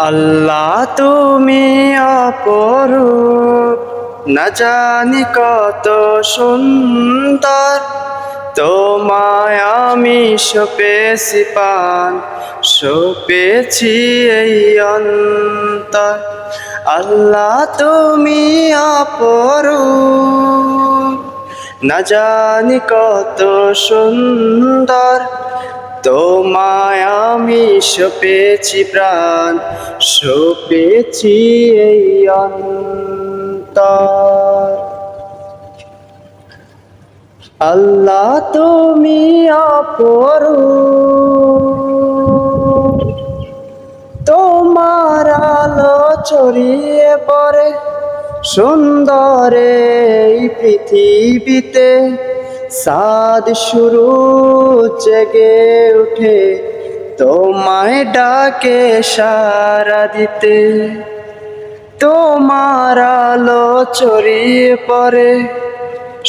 আল্লাহ তুমি অপরূপ, না জানি কত সুন্দর, তোমায় আমি সপেছি প্রাণ, সপেছি এই অন্তর। আল্লাহ তুমি অপরূপ, না জানি কত সুন্দর, তোমায় আমি সপেছি প্রাণ, সপেছি এই অন্তর। আল্লাহ তুমি অপরূপ, তোমার আলো ছড়িয়ে পড়ে সুন্দর এই পৃথিবীতে, সাদ শুরু জেগে উঠে তোমায় ডাকে সাড়া দিতে। তোমার আলো ছড়িয়ে পড়ে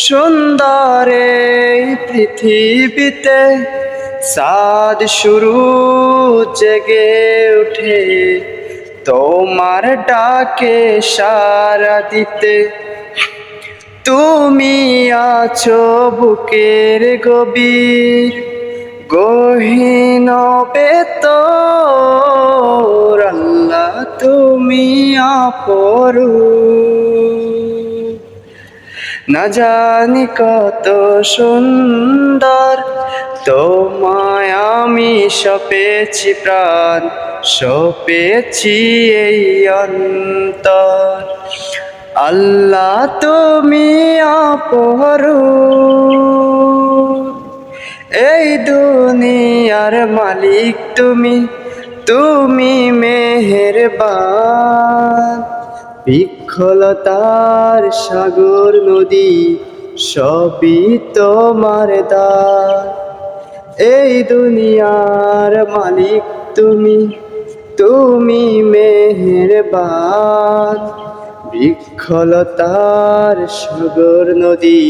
সুন্দর এই পৃথিবীতে, সাদ শুরু জেগে উঠে তোমার ডাকে সাড়া দিতে। তুমি আছো বুকের গভীর গহীন ভেতর, আল্লাহ তুমি অপরূপ, না জানি কত সুন্দর, তোমায় আমি সপেছি প্রাণ, সপেছি এই অন্তর। আল্লাহ তুমি অপরূপ, এই দুনিয়ার মালিক তুমি, তুমি মেহেরবান, বিক্ষলতার সাগর নদী সবই তোমার দান। এই দুনিয়ার মালিক তুমি, তুমি মেহেরবান, বিক্ষলতার সাগর নদী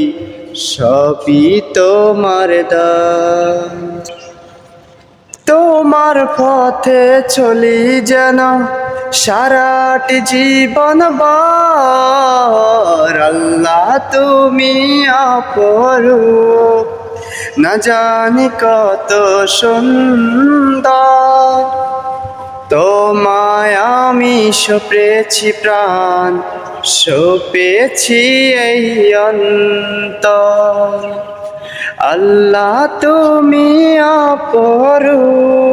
সবই তোমার দান। তোমার পথে চলি যেন সারাটি জীবন ভর, আল্লাহ তুমি অপরূপ, না জানি কত সুন্দর, তোমায় আমি সপেছি প্রাণ, সপেছি এই অন্তর। আল্লাহ তুমি অপরূপ।